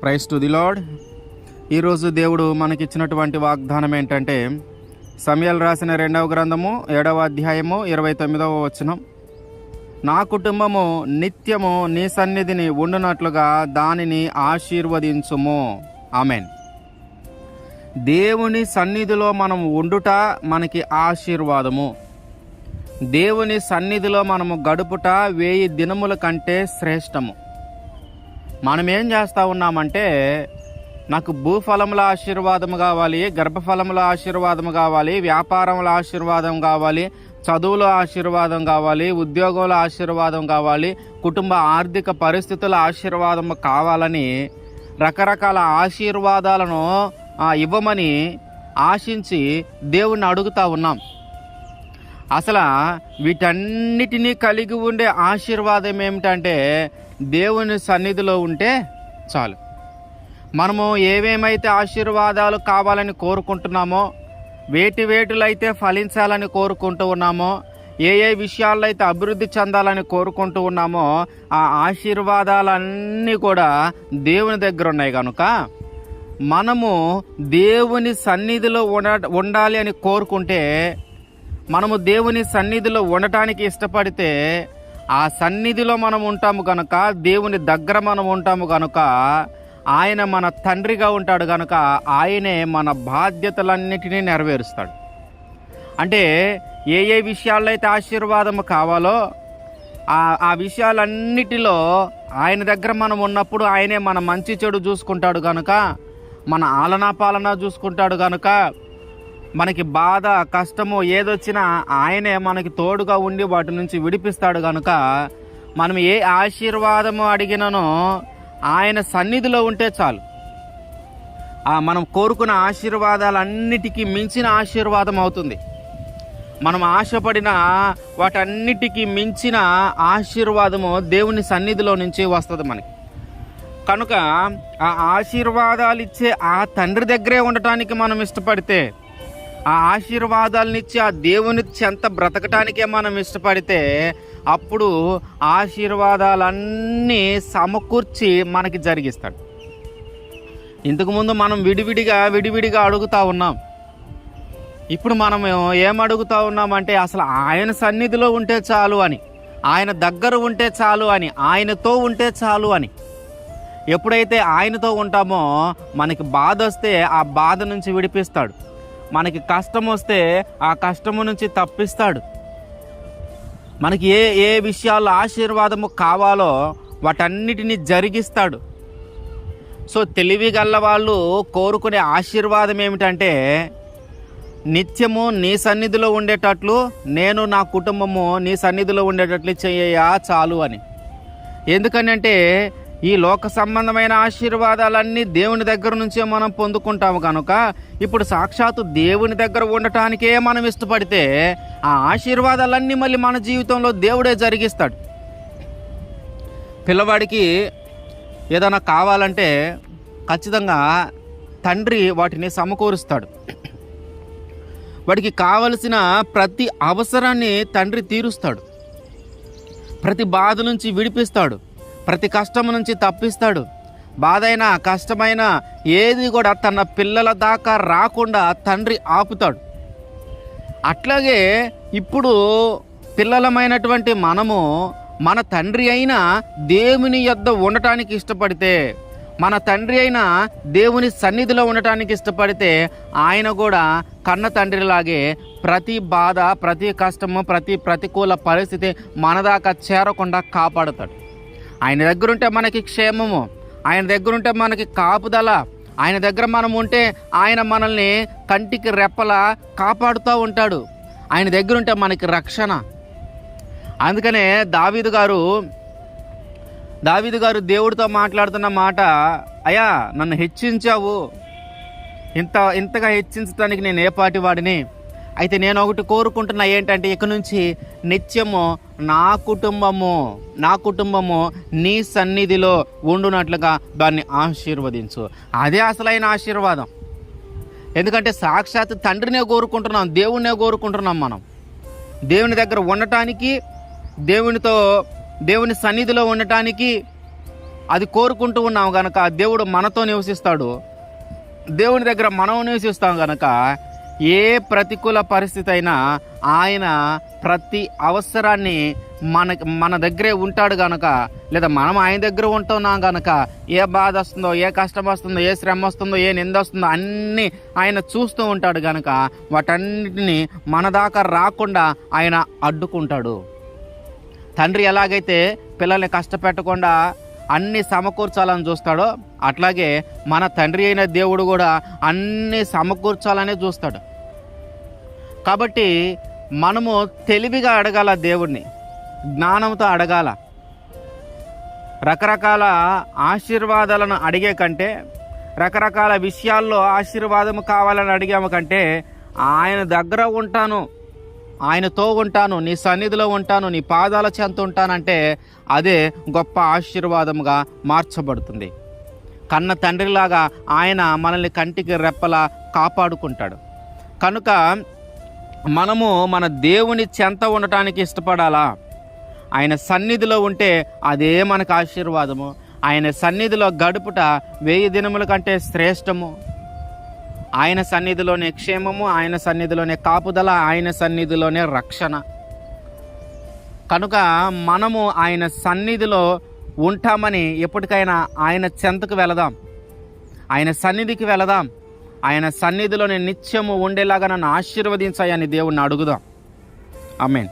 Praise to the lord. ఈరోజు దేవుడు మనకిచ్చినటువంటి వాగ్దానం ఏంటంటే, సమూయేలు రాసిన 2వ గ్రంథము 7వ అధ్యాయము 29వ వచనం. నా కుటుంబము నిత్యము నీ సన్నిధిని ఉండునట్లుగా దానిని ఆశీర్వదించుము. ఆమెన్. దేవుని సన్నిధిలో మనం ఉండుట మనకి ఆశీర్వాదము. దేవుని సన్నిధిలో మనము గడుపుట 1000 దినముల కంటే శ్రేష్టము. మనం ఏం చేస్తూ ఉన్నామంటే, నాకు భూఫలముల ఆశీర్వాదం కావాలి, గర్భఫలముల ఆశీర్వాదం కావాలి, వ్యాపారముల ఆశీర్వాదం కావాలి, చదువుల ఆశీర్వాదం కావాలి, ఉద్యోగాల ఆశీర్వాదం కావాలి, కుటుంబ ఆర్థిక పరిస్థితుల ఆశీర్వాదం కావాలని రకరకాల ఆశీర్వాదాలను ఇవ్వమని ఆశించి దేవుణ్ణి అడుగుతూ ఉన్నాం. అసలు వీటన్నిటినీ కలిగి ఉండే ఆశీర్వాదం ఏమిటంటే, దేవుని సన్నిధిలో ఉంటే చాలు. మనము ఏమేమైతే ఆశీర్వాదాలు కావాలని కోరుకుంటున్నామో, వేటిలైతే ఫలించాలని కోరుకుంటూ ఉన్నామో, ఏ విషయాల్లో అయితే అభివృద్ధి చెందాలని కోరుకుంటూ ఉన్నామో, ఆ ఆశీర్వాదాలన్నీ కూడా దేవుని దగ్గర ఉన్నాయి కనుక మనము దేవుని సన్నిధిలో ఉండాలి అని కోరుకుంటే, మనము దేవుని సన్నిధిలో ఉండటానికి ఇష్టపడితే, ఆ సన్నిధిలో మనం ఉంటాము కనుక, దేవుని దగ్గర మనం ఉంటాము కనుక, ఆయన మన తండ్రిగా ఉంటాడు కనుక ఆయనే మన బాధ్యతలన్నిటినీ నెరవేరుస్తాడు. అంటే ఏ విషయాల్లో అయితే ఆశీర్వాదం కావాలో ఆ విషయాలన్నిటిలో ఆయన దగ్గర మనం ఉన్నప్పుడు ఆయనే మన మంచి చెడు చూసుకుంటాడు కనుక, మన ఆలనా పాలన చూసుకుంటాడు కనుక, మనకి బాధ కష్టము ఏదొచ్చినా ఆయనే మనకి తోడుగా ఉండి వాటి నుంచి విడిపిస్తాడు కనుక, మనం ఏ ఆశీర్వాదము అడిగిననో ఆయన సన్నిధిలో ఉంటే చాలు. మనం కోరుకున్న ఆశీర్వాదాలన్నిటికీ మించిన ఆశీర్వాదం అవుతుంది. మనం ఆశపడిన వాటన్నిటికీ మించిన ఆశీర్వాదము దేవుని సన్నిధిలో నుంచి వస్తుంది మనకి. కనుక ఆ ఆశీర్వాదాలు ఇచ్చే ఆ తండ్రి దగ్గరే ఉండటానికి మనం ఇష్టపడితే, ఆ ఆశీర్వాదాలనిచ్చి ఆ దేవుని చెంత బ్రతకటానికే మనం ఇష్టపడితే, అప్పుడు ఆశీర్వాదాలన్నీ సమకూర్చి మనకి జరిగిస్తాడు. ఇంతకుముందు మనం విడివిడిగా అడుగుతూ ఉన్నాం. ఇప్పుడు మనం ఏం అడుగుతూ ఉన్నామంటే, అసలు ఆయన సన్నిధిలో ఉంటే చాలు అని, ఆయన దగ్గర ఉంటే చాలు అని, ఆయనతో ఉంటే చాలు అని. ఎప్పుడైతే ఆయనతో ఉంటామో మనకి బాధ వస్తే ఆ బాధ నుంచి విడిపిస్తాడు, మనకి కష్టం వస్తే ఆ కష్టము నుంచి తప్పిస్తాడు. మనకి ఏ విషయాల్లో ఆశీర్వాదము కావాలో వాటన్నిటిని జరిగిస్తాడు. సో తెలివి గల్ల వాళ్ళు కోరుకునే ఆశీర్వాదం ఏమిటంటే, నిత్యము నీ సన్నిధిలో ఉండేటట్లు నేను నా కుటుంబము నీ సన్నిధిలో ఉండేటట్లు చెయ్యా చాలు అని. ఎందుకనంటే ఈ లోక సంబంధమైన ఆశీర్వాదాలన్నీ దేవుని దగ్గర నుంచే మనం పొందుకుంటాము కనుక, ఇప్పుడు సాక్షాత్తు దేవుని దగ్గర ఉండటానికే మనం ఇష్టపడితే ఆ ఆశీర్వాదాలన్నీ మళ్ళీ మన జీవితంలో దేవుడే జరిగిస్తాడు. పిల్లవాడికి ఏదైనా కావాలంటే ఖచ్చితంగా తండ్రి వాటిని సమకూరుస్తాడు. వాడికి కావలసిన ప్రతి అవసరాన్ని తండ్రి తీరుస్తాడు. ప్రతి బాధ నుంచి విడిపిస్తాడు, ప్రతి కష్టం నుంచి తప్పిస్తాడు. బాధైనా కష్టమైనా ఏది కూడా తన పిల్లల దాకా రాకుండా తండ్రి ఆపుతాడు. అట్లాగే ఇప్పుడు పిల్లలమైనటువంటి మనము మన తండ్రి అయిన దేవుని యొద్ద ఉండటానికి ఇష్టపడితే, మన తండ్రి అయిన దేవుని సన్నిధిలో ఉండటానికి ఇష్టపడితే, ఆయన కూడా కన్న తండ్రిలాగే ప్రతి బాధ, ప్రతి కష్టము, ప్రతి ప్రతికూల పరిస్థితి మన దాకా చేరకుండా కాపాడుతాడు. ఆయన దగ్గర ఉంటే మనకి క్షేమము, ఆయన దగ్గర ఉంటే మనకి కాపుదల, ఆయన దగ్గర మనం ఉంటే ఆయన మనల్ని కంటికి రెప్పలా కాపాడుతూ ఉంటాడు. ఆయన దగ్గర ఉంటే మనకి రక్షణ. అందుకనే దావీదు గారు దేవుడితో మాట్లాడుతున్న మాట, అయ్యా నన్ను హెచ్చించావు, ఇంతగా హెచ్చించడానికి నేను ఏ పాటి వాడిని. అయితే నేను ఒకటి కోరుకుంటున్నా, ఏంటంటే ఇక నుంచి నిత్యము నా కుటుంబము నీ సన్నిధిలో ఉండునట్లుగా దాన్ని ఆశీర్వదించు. అదే అసలైన ఆశీర్వాదం. ఎందుకంటే సాక్షాత్ తండ్రినే కోరుకుంటున్నాం, దేవుణ్ణే కోరుకుంటున్నాం. మనం దేవుని దగ్గర ఉండటానికి, దేవుని సన్నిధిలో ఉండటానికి అది కోరుకుంటూ ఉన్నాం కనుక దేవుడు మనతో నివసిస్తాడు. దేవుని దగ్గర మనం నివసిస్తాం కనుక ఏ ప్రతికూల పరిస్థితి అయినా ఆయన ప్రతి అవసరాన్ని మన దగ్గరే ఉంటాడు కనుక, లేదా మనం ఆయన దగ్గర ఉంటున్నాం కనుక ఏ బాధ వస్తుందో, ఏ కష్టం వస్తుందో, ఏ శ్రమ వస్తుందో, ఏ నింద వస్తుందో అన్నీ ఆయన చూస్తూ ఉంటాడు కనుక వాటన్నిటిని మన దాకా రాకుండా ఆయన అడ్డుకుంటాడు. తండ్రి ఎలాగైతే పిల్లల్ని కష్టపెట్టకుండా అన్ని సమకూర్చాలని చూస్తాడో అట్లాగే మన తండ్రి అయిన దేవుడు కూడా అన్ని సమకూర్చాలనే చూస్తాడు. కాబట్టి మనము తెలివిగా అడగాల, దేవుణ్ణి జ్ఞానంతో అడగాల. రకరకాల ఆశీర్వాదాలను అడిగే కంటే, రకరకాల విషయాల్లో ఆశీర్వాదం కావాలని అడిగాము కంటే, ఆయన దగ్గర ఉంటాను, ఆయనతో ఉంటాను, నీ సన్నిధిలో ఉంటాను, నీ పాదాల చెంత ఉంటానంటే అదే గొప్ప ఆశీర్వాదముగా మార్చబడుతుంది. కన్న తండ్రిలాగా ఆయన మనల్ని కంటికి రెప్పలా కాపాడుకుంటాడు. కనుక మనము మన దేవుని చెంత ఉండటానికి ఇష్టపడాలా. ఆయన సన్నిధిలో ఉంటే అదే మనకు ఆశీర్వాదము. ఆయన సన్నిధిలో గడుపుట 1000 దినముల కంటే శ్రేష్టము. ఆయన సన్నిధిలోనే క్షేమము, ఆయన సన్నిధిలోనే కాపుదల, ఆయన సన్నిధిలోనే రక్షణ. కనుక మనము ఆయన సన్నిధిలో ఉంటామని ఎప్పటికైనా ఆయన చెంతకు వెళదాం, ఆయన సన్నిధికి వెళదాం. ఆయన సన్నిధిలోనే నిత్యము ఉండేలాగా నన్ను ఆశీర్వదించాయని దేవుణ్ణి అడుగుదాం. ఆమేన్.